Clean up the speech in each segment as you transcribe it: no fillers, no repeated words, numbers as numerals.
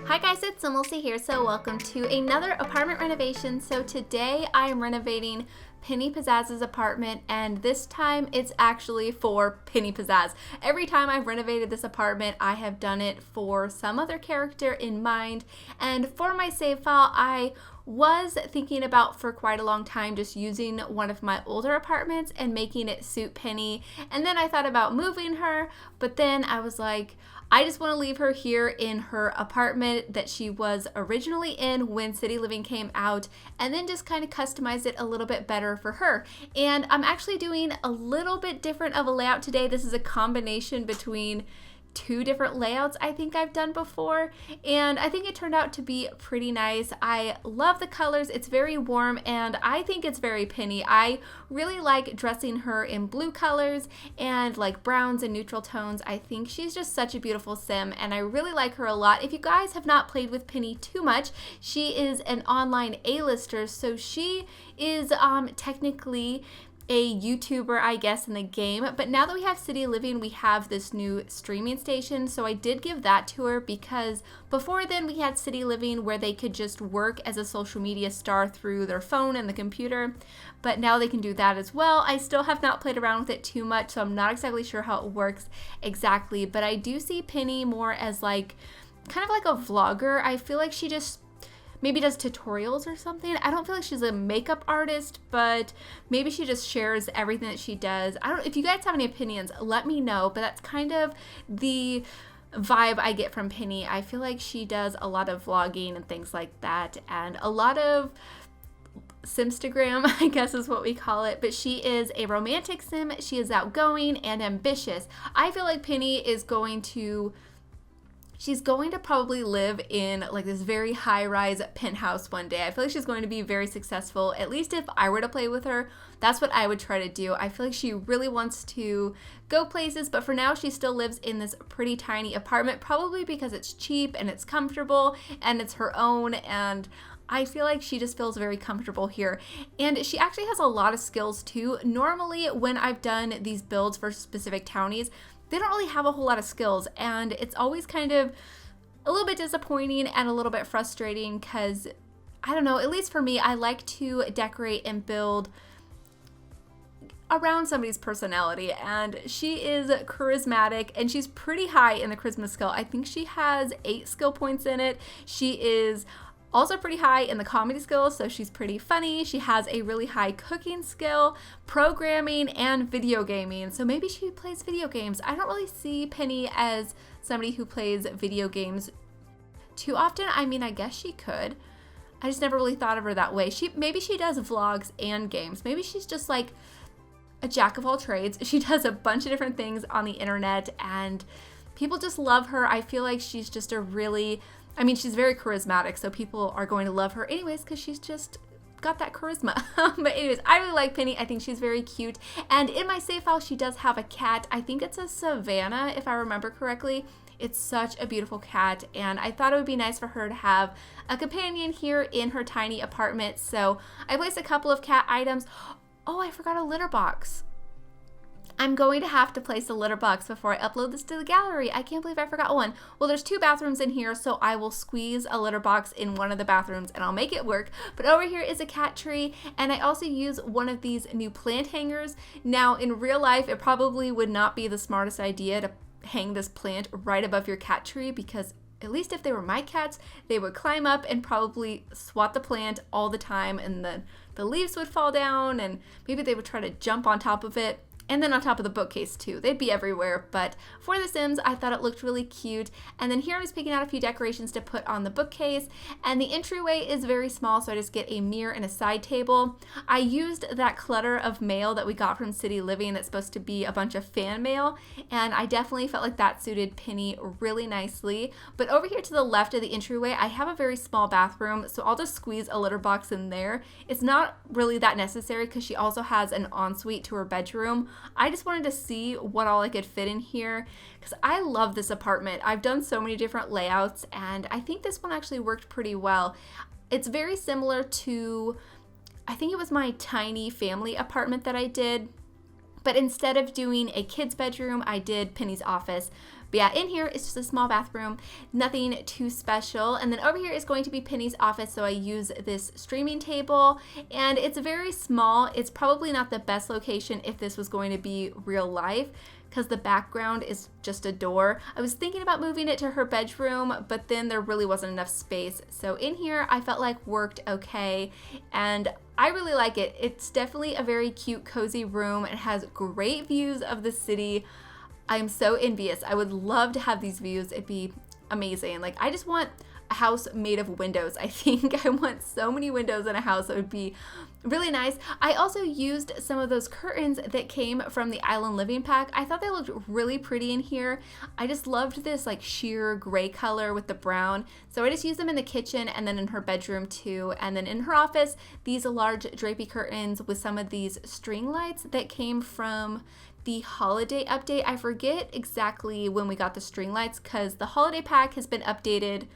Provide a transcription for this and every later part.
Hi guys, it's SimLicy here, so welcome to another apartment renovation. So today I am renovating Penny Pizzazz's apartment, and this time it's actually for Penny Pizzazz. Every time I've renovated this apartment, I have done it for some other character in mind, and for my save file, I was thinking about for quite a long time just using one of my older apartments and making it suit Penny, and then I thought about moving her, but then I was like, I just want to leave her here in her apartment that she was originally in when City Living came out, and then just kind of customize it a little bit better for her. And I'm actually doing a little bit different of a layout today. This is a combination between two different layouts I think I've done before, and I think it turned out to be pretty nice. I love the colors. It's very warm and I think it's very Penny. I really like dressing her in blue colors and like browns and neutral tones. I think she's just such a beautiful sim and I really like her a lot. If you guys have not played with Penny too much, she is an online A-lister, so she is technically a YouTuber, I guess, in the game. But now that we have City Living, we have this new streaming station, so I did give that to her because before then we had City Living where they could just work as a social media star through their phone and the computer, but now they can do that as well. I still have not played around with it too much, so I'm not exactly sure how it works exactly, but I do see Penny more as like kind of like a vlogger. I feel like she just maybe does tutorials or something. I don't feel like she's a makeup artist, but maybe she just shares everything that she does. I don't know. If you guys have any opinions, let me know, but that's kind of the vibe I get from Penny. I feel like she does a lot of vlogging and things like that, and a lot of Simstagram, I guess is what we call it, but she is a romantic sim. She is outgoing and ambitious. I feel like Penny is she's going to probably live in like this very high-rise penthouse one day. I feel like she's going to be very successful. At least if I were to play with her, that's what I would try to do. I feel like she really wants to go places, but for now she still lives in this pretty tiny apartment, probably because it's cheap and it's comfortable and it's her own, and I feel like she just feels very comfortable here. And she actually has a lot of skills too. Normally when I've done these builds for specific townies, they don't really have a whole lot of skills, and it's always kind of a little bit disappointing and a little bit frustrating because, I don't know, at least for me, I like to decorate and build around somebody's personality, and she is charismatic and she's pretty high in the charisma skill. I think she has 8 skill points in it. She is also pretty high in the comedy skills, so she's pretty funny. She has a really high cooking skill, programming, and video gaming. So maybe she plays video games. I don't really see Penny as somebody who plays video games too often. I mean, I guess she could. I just never really thought of her that way. Maybe she does vlogs and games. Maybe she's just like a jack of all trades. She does a bunch of different things on the internet and people just love her. I feel like she's just she's very charismatic, so people are going to love her anyways because she's just got that charisma. But anyways, I really like Penny. I think she's very cute. And in my save file, she does have a cat. I think it's a Savannah, if I remember correctly. It's such a beautiful cat, and I thought it would be nice for her to have a companion here in her tiny apartment. So I placed a couple of cat items. Oh, I forgot a litter box. I'm going to have to place a litter box before I upload this to the gallery. I can't believe I forgot one. Well, there's 2 bathrooms in here, so I will squeeze a litter box in one of the bathrooms and I'll make it work. But over here is a cat tree, and I also use one of these new plant hangers. Now, in real life, it probably would not be the smartest idea to hang this plant right above your cat tree because at least if they were my cats, they would climb up and probably swat the plant all the time, and the leaves would fall down, and maybe they would try to jump on top of it. And then on top of the bookcase too. They'd be everywhere, but for The Sims, I thought it looked really cute. And then here I'm just picking out a few decorations to put on the bookcase, and the entryway is very small, so I just get a mirror and a side table. I used that clutter of mail that we got from City Living that's supposed to be a bunch of fan mail, and I definitely felt like that suited Penny really nicely. But over here to the left of the entryway, I have a very small bathroom, so I'll just squeeze a litter box in there. It's not really that necessary because she also has an ensuite to her bedroom. I just wanted to see what all I could fit in here because I love this apartment. I've done so many different layouts, and I think this one actually worked pretty well. It's very similar to, I think it was my tiny family apartment that I did. But instead of doing a kid's bedroom, I did Penny's office. But yeah, in here, it's just a small bathroom, nothing too special. And then over here is going to be Penny's office, so I use this streaming table, and it's very small. It's probably not the best location if this was going to be real life, because the background is just a door. I was thinking about moving it to her bedroom, but then there really wasn't enough space. So in here, I felt like worked okay, and I really like it. It's definitely a very cute, cozy room. It has great views of the city. I'm so envious. I would love to have these views. It'd be amazing. Like, I just want a house made of windows. I think I want so many windows in a house. It would be really nice. I also used some of those curtains that came from the Island Living pack. I thought they looked really pretty in here. I just loved this like sheer gray color with the brown. So I just used them in the kitchen and then in her bedroom too. And then in her office, these large drapey curtains with some of these string lights that came from the holiday update. I forget exactly when we got the string lights because the holiday pack has been updated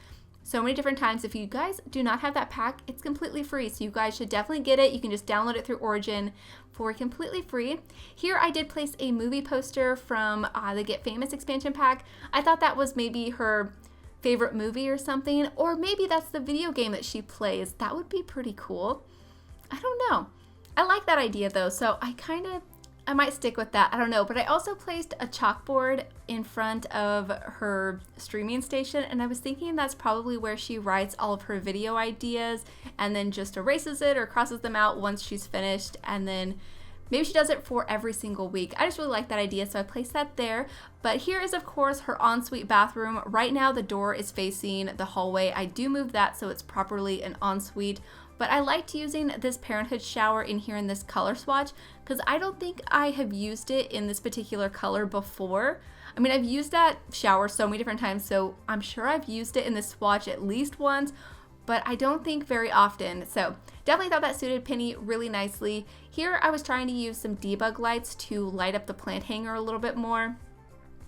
so many different times. If you guys do not have that pack, it's completely free, so you guys should definitely get it. You can just download it through Origin for completely free. Here I did place a movie poster from the Get Famous expansion pack. I thought that was maybe her favorite movie or something, or maybe that's the video game that she plays. That would be pretty cool. I don't know. I like that idea though, so I might stick with that. I don't know. But I also placed a chalkboard in front of her streaming station, and I was thinking that's probably where she writes all of her video ideas and then just erases it or crosses them out once she's finished, and then maybe she does it for every single week. I just really like that idea, so I placed that there. But here is, of course, her ensuite bathroom. Right now, the door is facing the hallway. I do move that so it's properly an ensuite. But I liked using this Parenthood shower in here in this color swatch because I don't think I have used it in this particular color before. I mean, I've used that shower so many different times, so I'm sure I've used it in this swatch at least once, but I don't think very often. So definitely thought that suited Penny really nicely. Here I was trying to use some debug lights to light up the plant hanger a little bit more.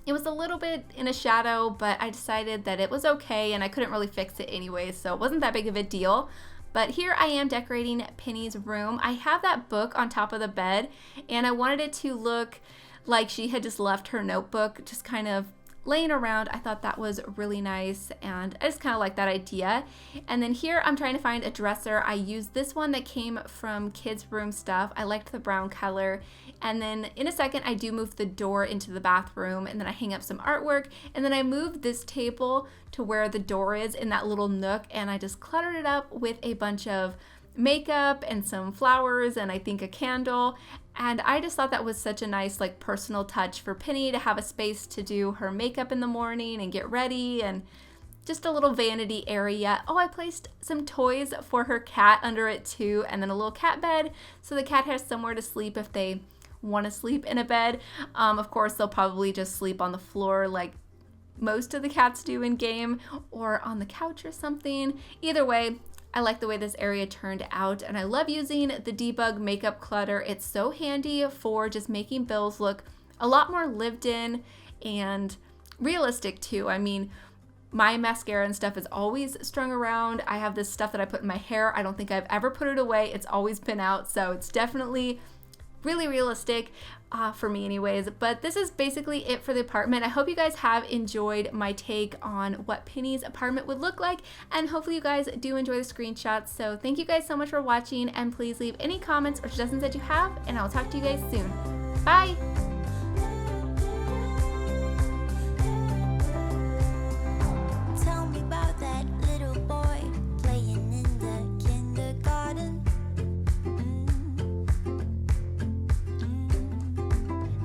It was a little bit in a shadow, but I decided that it was okay and I couldn't really fix it anyway, so it wasn't that big of a deal. But here I am decorating Penny's room. I have that book on top of the bed, and I wanted it to look like she had just left her notebook just kind of laying around. I thought that was really nice, and I just kind of like that idea. And then here I'm trying to find a dresser. I used this one that came from Kids Room Stuff. I liked the brown color. And then in a second I do move the door into the bathroom, and then I hang up some artwork, and then I moved this table to where the door is in that little nook, and I just cluttered it up with a bunch of makeup and some flowers and I think a candle. And I just thought that was such a nice like personal touch for Penny to have a space to do her makeup in the morning and get ready, and just a little vanity area. Oh, I placed some toys for her cat under it too, and then a little cat bed so the cat has somewhere to sleep if they want to sleep in a bed. Of course, they'll probably just sleep on the floor like most of the cats do in game, or on the couch or something. Either way, I like the way this area turned out, and I love using the debug makeup clutter. It's so handy for just making bills look a lot more lived in and realistic too. I mean, my mascara and stuff is always strung around. I have this stuff that I put in my hair. I don't think I've ever put it away. It's always been out, so it's definitely really realistic for me anyways. But this is basically it for the apartment. I hope you guys have enjoyed my take on what Penny's apartment would look like, and hopefully you guys do enjoy the screenshots. So thank you guys so much for watching, and please leave any comments or suggestions that you have, and I'll talk to you guys soon. Bye! Tell me about that little boy playing in the kindergarten.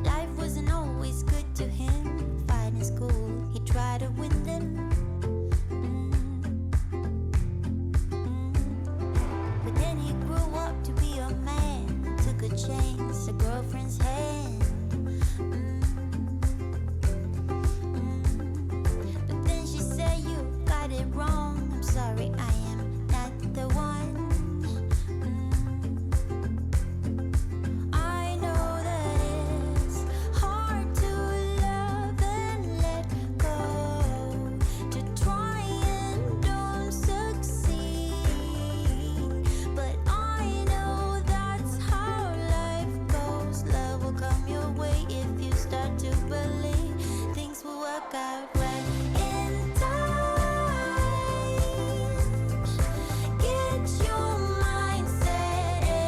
Life wasn't always good to him. Fighting school, he tried to win them. But then he grew up to be a man. Took a chance, a girlfriend's hand. out.